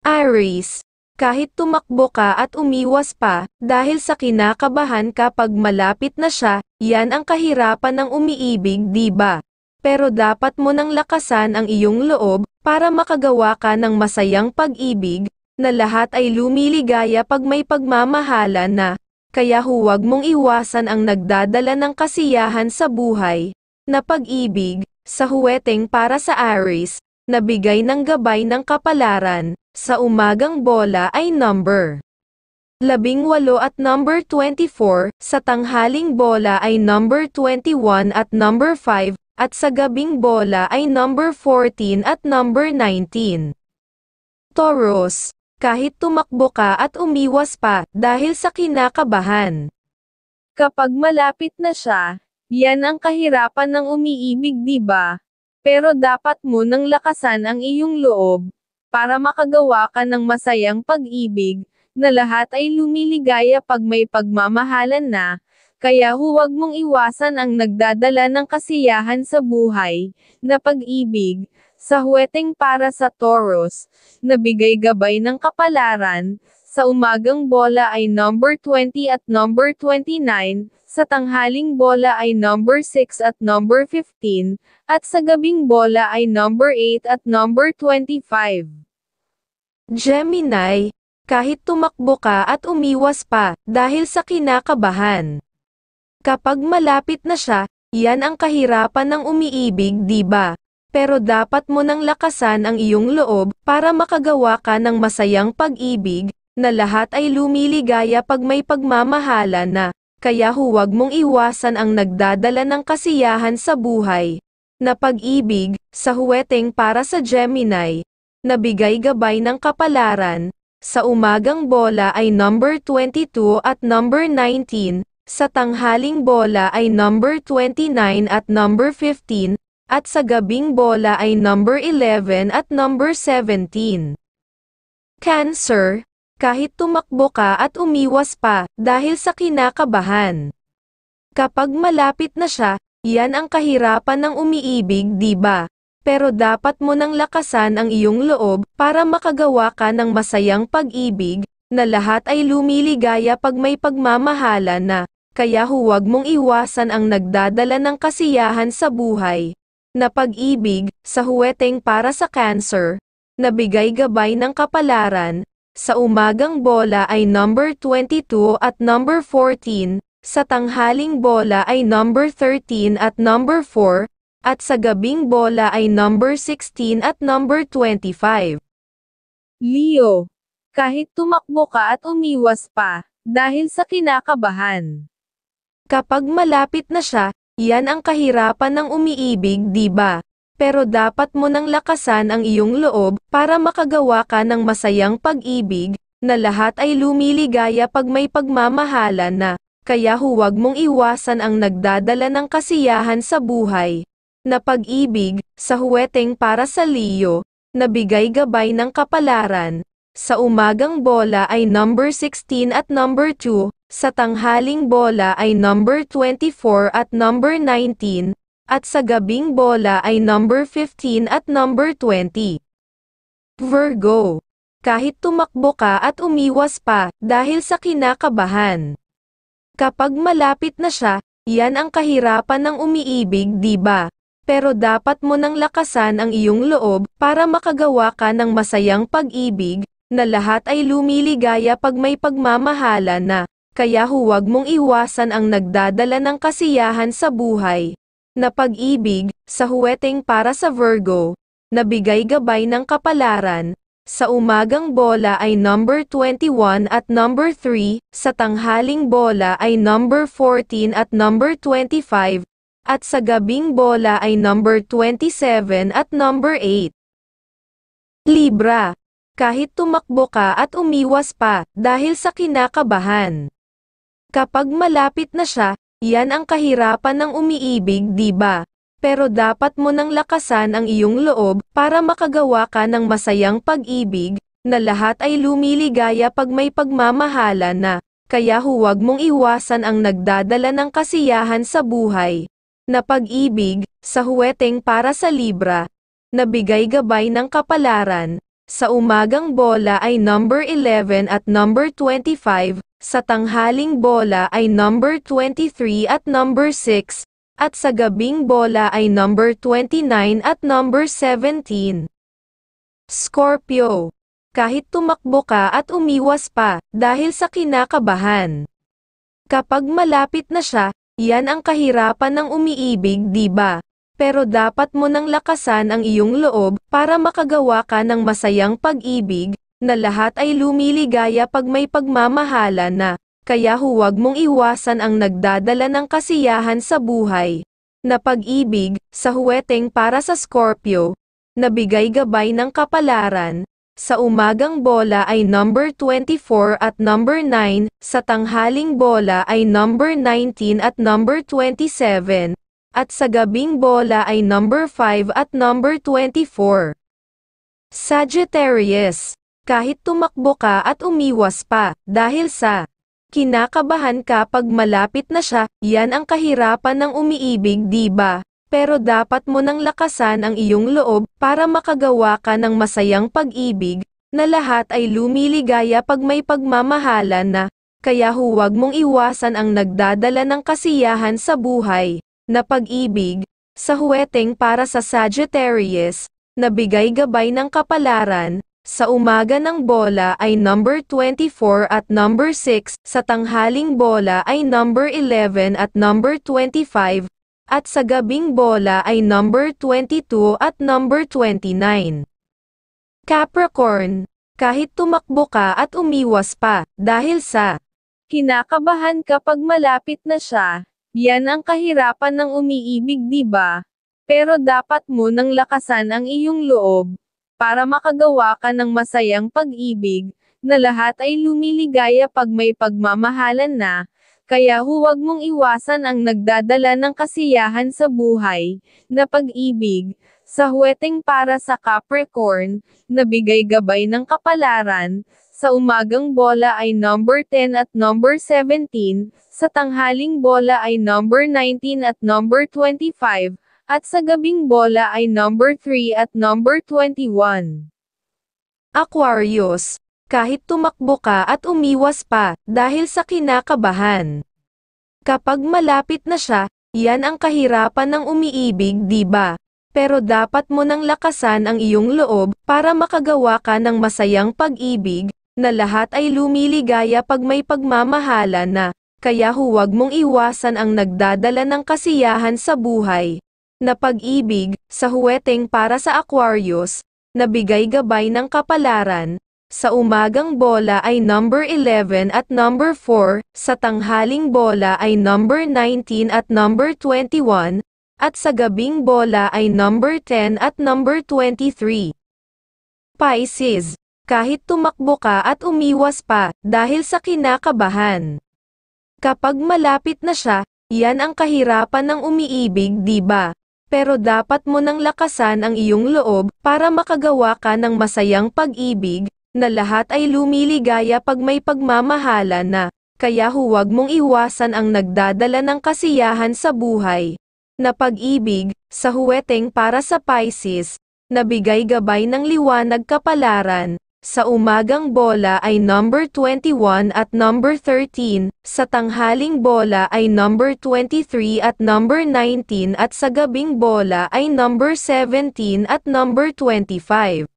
Aries, kahit tumakbo ka at umiwas pa, dahil sa kinakabahan kapag malapit na siya, yan ang kahirapan ng umiibig, di ba? Pero dapat mo nang lakasan ang iyong loob, para makagawa ka ng masayang pag-ibig, na lahat ay lumiligaya pag may pagmamahalan na, kaya huwag mong iwasan ang nagdadala ng kasiyahan sa buhay, na pag-ibig, sa huweteng para sa Aries, na bigay ng gabay ng kapalaran. Sa umagang bola ay number 18 at number 24, sa tanghaling bola ay number 21 at number 5, at sa gabing bola ay number 14 at number 19. Taurus, kahit tumakbo ka at umiwas pa, dahil sa kinakabahan. Kapag malapit na siya, yan ang kahirapan ng umiibig, di ba? Pero dapat mo nang lakasan ang iyong loob, para makagawa ka ng masayang pag-ibig, na lahat ay lumiligaya pag may pagmamahalan na, kaya huwag mong iwasan ang nagdadala ng kasiyahan sa buhay, na pag-ibig, sa huweteng para sa Taurus, na bigay gabay ng kapalaran, sa umagang bola ay number 20 at number 29, sa tanghaling bola ay number 6 at number 15, at sa gabing bola ay number 8 at number 25. Gemini, kahit tumakbo ka at umiwas pa, dahil sa kinakabahan. Kapag malapit na siya, yan ang kahirapan ng umiibig, di ba? Pero dapat mo nang lakasan ang iyong loob, para makagawa ka ng masayang pag-ibig, na lahat ay lumiligaya pag may pagmamahalan na, kaya huwag mong iwasan ang nagdadala ng kasiyahan sa buhay, na pag-ibig, sa huweteng para sa Gemini, na bigay gabay ng kapalaran, sa umagang bola ay number 22 at number 19, sa tanghaling bola ay number 29 at number 15, at sa gabing bola ay number 11 at number 17. Cancer, kahit tumakbo ka at umiwas pa, dahil sa kinakabahan. Kapag malapit na siya, yan ang kahirapan ng umiibig, di ba? Pero dapat mo nang lakasan ang iyong loob, para makagawa ka ng masayang pag-ibig, na lahat ay lumiligaya pag may pagmamahalan na, kaya huwag mong iwasan ang nagdadala ng kasiyahan sa buhay, na pag-ibig, sa huweteng para sa Cancer, na bigay gabay ng kapalaran, sa umagang bola ay number 22 at number 14, sa tanghaling bola ay number 13 at number 4, at sa gabing bola ay number 16 at number 25. Leo, kahit tumakbo ka at umiwas pa, dahil sa kinakabahan. Kapag malapit na siya, yan ang kahirapan ng umiibig, di ba? Pero dapat mo nang lakasan ang iyong loob, para makagawa ka ng masayang pag-ibig, na lahat ay lumiligaya pag may pagmamahalan na, kaya huwag mong iwasan ang nagdadala ng kasiyahan sa buhay, na pag-ibig, sa huweteng para sa Leo, na bigay gabay ng kapalaran, sa umagang bola ay number 16 at number 2, sa tanghaling bola ay number 24 at number 19, at sa gabing bola ay number 15 at number 20. Virgo, kahit tumakbo ka at umiwas pa, dahil sa kinakabahan. Kapag malapit na siya, yan ang kahirapan ng umiibig, di ba? Pero dapat mo nang lakasan ang iyong loob, para makagawa ka ng masayang pag-ibig, na lahat ay lumiligaya pag may pagmamahalan na, kaya huwag mong iwasan ang nagdadala ng kasiyahan sa buhay, na pag-ibig, sa huweteng para sa Virgo, na bigay gabay ng kapalaran, sa umagang bola ay number 21 at number 3, sa tanghaling bola ay number 14 at number 25, at sa gabing bola ay number 27 at number 8. Libra, kahit tumakbo ka at umiwas pa, dahil sa kinakabahan. Kapag malapit na siya, yan ang kahirapan ng umiibig, di ba? Pero dapat mo nang lakasan ang iyong loob, para makagawa ka ng masayang pag-ibig, na lahat ay lumiligaya pag may pagmamahalan na, kaya huwag mong iwasan ang nagdadala ng kasiyahan sa buhay, na pag-ibig, sa huweteng para sa Libra, na bigay gabay ng kapalaran, Sa umagang bola ay number 11 at number 25, sa tanghaling bola ay number 23 at number 6, at sa gabing bola ay number 29 at number 17. Scorpio. Kahit tumakbo ka at umiwas pa, dahil sa kinakabahan. Kapag malapit na siya, yan ang kahirapan ng umiibig, di ba? Pero dapat mo nang lakasan ang iyong loob, para makagawa ka ng masayang pag-ibig, na lahat ay lumiligaya pag may pagmamahalan na, kaya huwag mong iwasan ang nagdadala ng kasiyahan sa buhay. Na pag-ibig, sa huweteng para sa Scorpio, nabigay gabay ng kapalaran, sa umagang bola ay number 24 at number 9, sa tanghaling bola ay number 19 at number 27, at sa gabing bola ay number 5 at number 24. Sagittarius. Kahit tumakbo ka at umiwas pa, dahil sa kinakabahan ka pag malapit na siya, yan ang kahirapan ng umiibig, di ba? Pero dapat mo nang lakasan ang iyong loob, para makagawa ka ng masayang pag-ibig, na lahat ay lumiligaya pag may pagmamahalan na, kaya huwag mong iwasan ang nagdadala ng kasiyahan sa buhay. Na pag-ibig, sa huweteng para sa Sagittarius, nabigay gabay ng kapalaran, sa umaga ng bola ay number 24 at number 6, sa tanghaling bola ay number 11 at number 25, at sa gabing bola ay number 22 at number 29. Capricorn. Kahit tumakbo ka at umiwas pa, dahil sa kinakabahan kapag malapit na siya, yan ang kahirapan ng umiibig, di ba? Pero dapat mo nang lakasan ang iyong loob, para makagawa ka ng masayang pag-ibig, na lahat ay lumiligaya pag may pagmamahalan na, kaya huwag mong iwasan ang nagdadala ng kasiyahan sa buhay, na pag-ibig, sa huweteng para sa Capricorn, nabigay gabay ng kapalaran, sa umagang bola ay number 10 at number 17, sa tanghaling bola ay number 19 at number 25, at sa gabing bola ay number 3 at number 21. Aquarius. Kahit tumakbo ka at umiwas pa, dahil sa kinakabahan. Kapag malapit na siya, yan ang kahirapan ng umiibig, di ba? Pero dapat mo nang lakasan ang iyong loob, para makagawa ka ng masayang pag-ibig, na lahat ay lumiligaya pag may pagmamahalan na, kaya huwag mong iwasan ang nagdadala ng kasiyahan sa buhay. Na pag-ibig, sa huweteng para sa Aquarius, nabigay gabay ng kapalaran, sa umagang bola ay number 11 at number 4, sa tanghaling bola ay number 19 at number 21, at sa gabing bola ay number 10 at number 23. Pisces. Kahit tumakbo ka at umiwas pa, dahil sa kinakabahan. Kapag malapit na siya, yan ang kahirapan ng umiibig, di ba? Pero dapat mo nang lakasan ang iyong loob, para makagawa ka ng masayang pag-ibig, na lahat ay lumiligaya pag may pagmamahalan na, kaya huwag mong iwasan ang nagdadala ng kasiyahan sa buhay. Na pag-ibig, sa huweteng para sa Pisces, nabigay gabay ng liwanag kapalaran, sa umagang bola ay number 21 at number 13, sa tanghaling bola ay number 23 at number 19 at sa gabing bola ay number 17 at number 25.